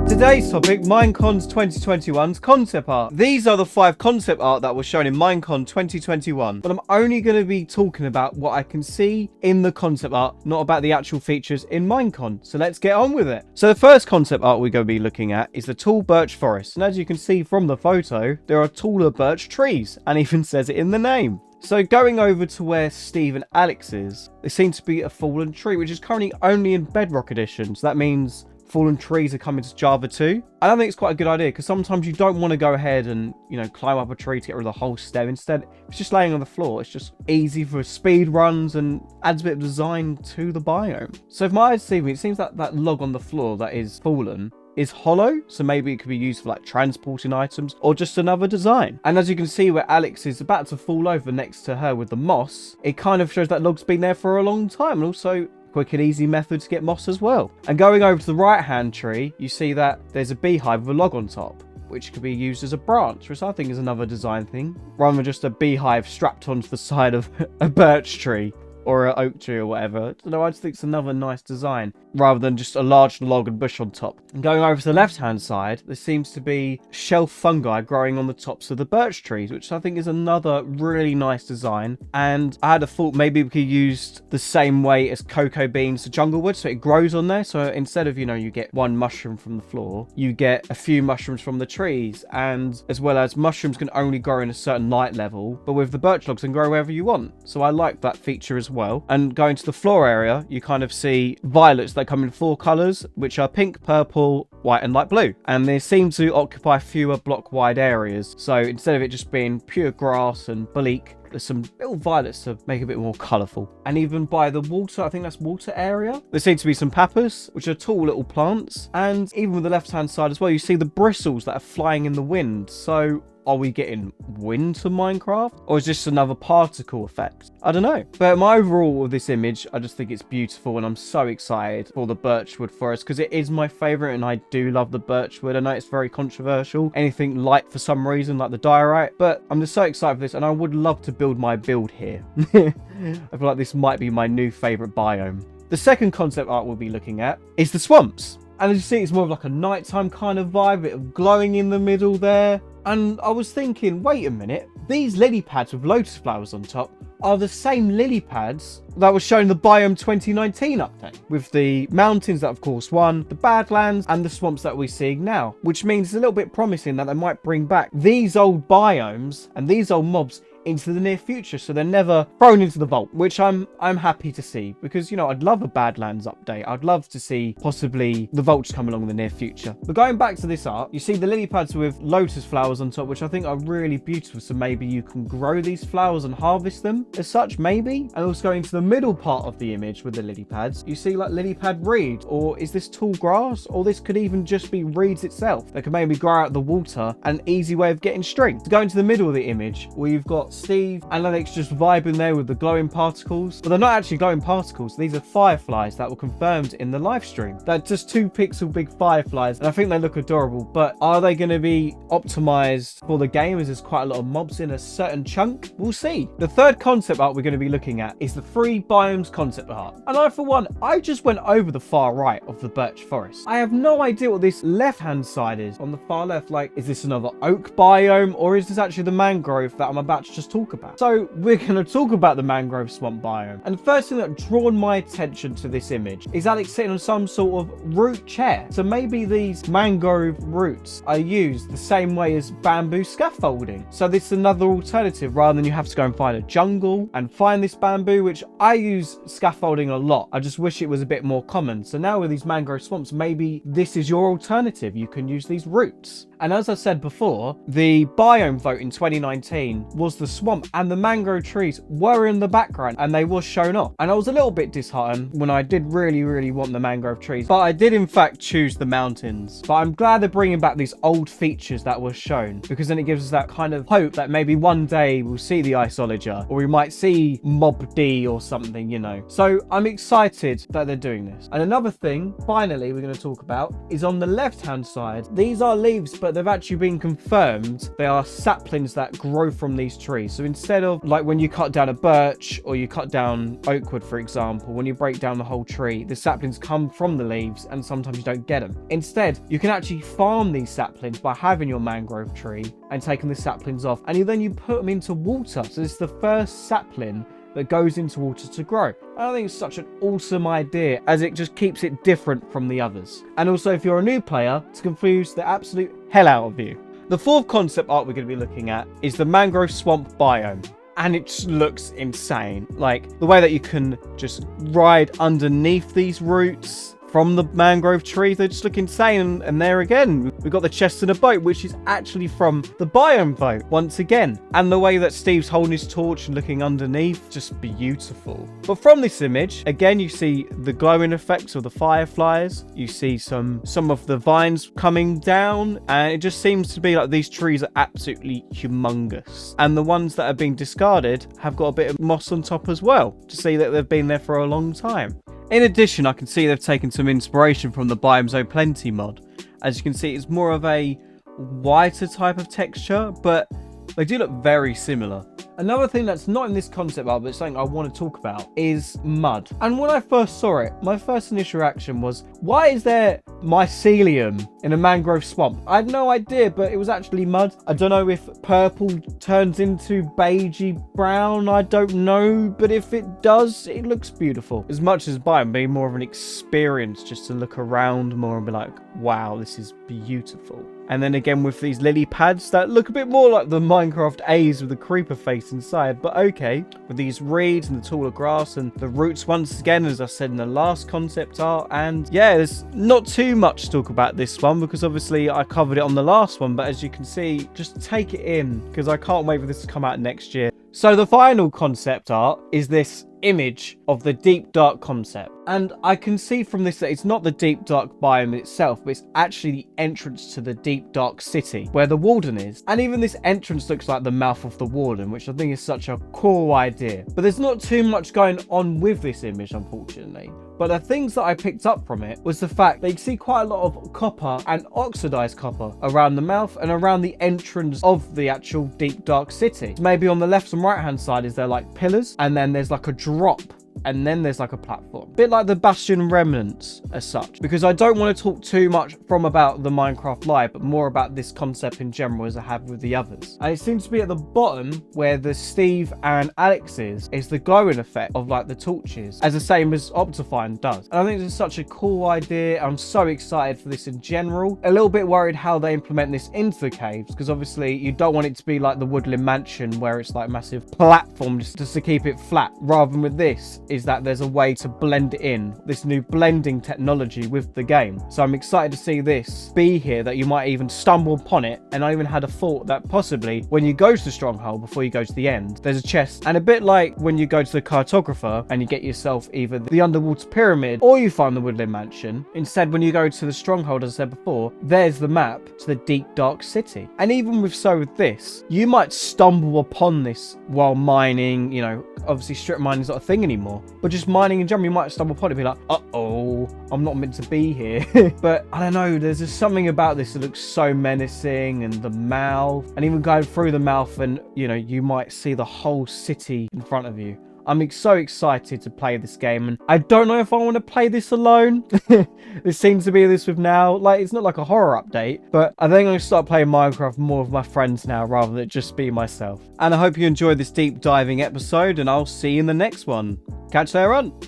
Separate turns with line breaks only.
Today's topic, MineCon2021's concept art. These are the 5 concept art that was shown in MineCon2021, but I'm only going to be talking about what I can see in the concept art, not about the actual features in MineCon. So let's get on with it. So the first concept art we're going to be looking at is the tall birch forest. And as you can see from the photo, there are taller birch trees, and even says it in the name. So going over to where Steve and Alex is, there seems to be a fallen tree, which is currently only in Bedrock Edition. So that means fallen trees are coming to Java 2. I don't think it's quite a good idea, because sometimes you don't want to go ahead and, climb up a tree to get rid of the whole stem. Instead, if it's just laying on the floor, it's just easy for speed runs and adds a bit of design to the biome. So if my eyes see me, it seems that that log on the floor that is fallen is hollow, so maybe it could be used for like transporting items or just another design. And as you can see where Alex is about to fall over next to her with the moss, it kind of shows that log's been there for a long time, and also quick and easy method to get moss as well. And going over to the right hand tree, you see that there's a beehive with a log on top, which could be used as a branch, which I think is another design thing, rather than just a beehive strapped onto the side of a birch tree or an oak tree or whatever. I just think it's another nice design, rather than just a large log and bush on top. And going over to the left-hand side, there seems to be shelf fungi growing on the tops of the birch trees, which I think is another really nice design. And I had a thought maybe we could use the same way as cocoa beans to jungle wood, so it grows on there. So instead of, you get one mushroom from the floor, you get a few mushrooms from the trees. And as well as mushrooms can only grow in a certain light level, but with the birch logs can grow wherever you want. So I like that feature as well. And going to the floor area, you kind of see violets that come in 4 colours, which are pink, purple, white and light blue. And they seem to occupy fewer block wide areas. So instead of it just being pure grass and bleak, there's some little violets to make it a bit more colourful. And even by the water, I think that's water area, there seem to be some papas, which are tall little plants. And even with the left hand side as well, you see the bristles that are flying in the wind. So are we getting wind to Minecraft? Or is this another particle effect? I don't know. But my overall of this image, I just think it's beautiful, and I'm so excited for the birchwood forest, because it is my favourite, and I do love the birchwood. I know it's very controversial, anything light for some reason, like the diorite, but I'm just so excited for this, and I would love to build my build here. I feel like this might be my new favourite biome. The second concept art we'll be looking at is the swamps. And as you see, it's more of like a nighttime kind of vibe, a bit of glowing in the middle there. And I was thinking, wait a minute, these lily pads with lotus flowers on top are the same lily pads that was shown in the Biome 2019 update, with the mountains that of course won, the Badlands and the swamps that we're seeing now, which means it's a little bit promising that they might bring back these old biomes and these old mobs into the near future, so they're never thrown into the vault, which I'm happy to see, because I'd love a Badlands update. I'd love to see possibly the vaults come along in the near future. But going back to this art, you see the lily pads with lotus flowers on top, which I think are really beautiful. So maybe you can grow these flowers and harvest them as such, maybe. And also going to the middle part of the image with the lily pads, you see like lily pad reed, or is this tall grass, or this could even just be reeds itself that could maybe grow out the water, an easy way of getting string. To go into the middle of the image, where you've got Steve and Alex just vibing there with the glowing particles. But they're not actually glowing particles. These are fireflies that were confirmed in the live stream. They're just 2 pixel big fireflies, and I think they look adorable. But are they going to be optimized for the game, as there's quite a lot of mobs in a certain chunk? We'll see. The third concept art we're going to be looking at is the 3 biomes concept art. And I, for one, I just went over the far right of the birch forest. I have no idea what this left hand side is on the far left. Like, is this another oak biome, or is this actually the mangrove that I'm about to just talk about? So we're going to talk about the mangrove swamp biome. And the first thing that drawn my attention to this image is Alex sitting on some sort of root chair. So maybe these mangrove roots are used the same way as bamboo scaffolding. So this is another alternative, rather than you have to go and find a jungle and find this bamboo, which I use scaffolding a lot. I just wish it was a bit more common. So now with these mangrove swamps, maybe this is your alternative. You can use these roots. And as I said before, the biome vote in 2019 was the swamp, and the mangrove trees were in the background and they were shown off. And I was a little bit disheartened when I did really want the mangrove trees, but I did in fact choose the mountains. But I'm glad they're bringing back these old features that were shown, because then it gives us that kind of hope that maybe one day we'll see the Isolager, or we might see Mob D or something, So I'm excited that they're doing this. And another thing, finally, we're going to talk about is on the left hand side. These are leaves, but but they've actually been confirmed. They are saplings that grow from these trees. So instead of like when you cut down a birch or you cut down oak wood, for example, when you break down the whole tree, the saplings come from the leaves and sometimes you don't get them. Instead, you can actually farm these saplings by having your mangrove tree and taking the saplings off, and then you put them into water. So this is the first sapling that goes into water to grow. I think it's such an awesome idea, as it just keeps it different from the others. And also, if you're a new player, to confuse the absolute hell out of you. The fourth concept art we're going to be looking at is the Mangrove Swamp biome. And it just looks insane. Like, the way that you can just ride underneath these roots from the mangrove tree, they just look insane. And there again, we've got the chest in a boat, which is actually from the biome boat once again. And the way that Steve's holding his torch and looking underneath, just beautiful. But from this image, again, you see the glowing effects of the fireflies. You see some of the vines coming down, and it just seems to be like these trees are absolutely humongous. And the ones that have been discarded have got a bit of moss on top as well, to see that they've been there for a long time. In addition, I can see they've taken some inspiration from the Biome's O Plenty mod. As you can see, it's more of a whiter type of texture, but they do look very similar. Another thing that's not in this concept art, but it's something I want to talk about, is mud. And when I first saw it, my first initial reaction was, why is there mycelium in a mangrove swamp? I had no idea, but it was actually mud. I don't know if purple turns into beigey brown, I don't know, but if it does, it looks beautiful. As much as Biome being more of an experience, just to look around more and be like, wow, this is beautiful. And then again with these lily pads that look a bit more like the Minecraft A's with the creeper face inside, but okay. With these reeds and the taller grass and the roots once again, as I said in the last concept art. And yeah, there's not too much to talk about this one because obviously I covered it on the last one, but as you can see, just take it in because I can't wait for this to come out next year. So the final concept art is this image of the deep dark concept, and I can see from this that it's not the deep dark biome itself, but it's actually the entrance to the deep dark city where the warden is. And even this entrance looks like the mouth of the warden, which I think is such a cool idea. But there's not too much going on with this image, unfortunately. But the things that I picked up from it was the fact that you see quite a lot of copper and oxidized copper around the mouth and around the entrance of the actual deep dark city. Maybe on the left and right hand side is there like pillars, and then there's like a drop, and then there's like a platform. Bit like the Bastion remnants as such, because I don't want to talk too much from about the Minecraft Live, but more about this concept in general as I have with the others. And it seems to be at the bottom where the Steve and Alex is the glowing effect of like the torches, as the same as Optifine does. And I think this is such a cool idea. I'm so excited for this in general. A little bit worried how they implement this into the caves, because obviously you don't want it to be like the Woodland Mansion where it's like massive platform just to keep it flat, rather than with this is that there's a way to blend it in, this new blending technology with the game. So I'm excited to see this be here, that you might even stumble upon it. And I even had a thought that possibly when you go to the stronghold before you go to the end, there's a chest. And a bit like when you go to the cartographer and you get yourself either the underwater pyramid or you find the Woodland Mansion, instead when you go to the stronghold, as I said before, there's the map to the deep dark city. And even with this, you might stumble upon this while mining. You know, obviously strip mining is not a thing anymore, but just mining in general, you might stumble upon it and be like, uh-oh, I'm not meant to be here. But I don't know, there's just something about this that looks so menacing, and the mouth, and even going through the mouth, and you know, you might see the whole city in front of you. I'm so excited to play this game, and I don't know if I want to play this alone. There seems to be this with now, like, it's not like a horror update, but I think I'm going to start playing Minecraft more with my friends now rather than just be myself. And I hope you enjoyed this deep diving episode, and I'll see you in the next one. Catch you later on.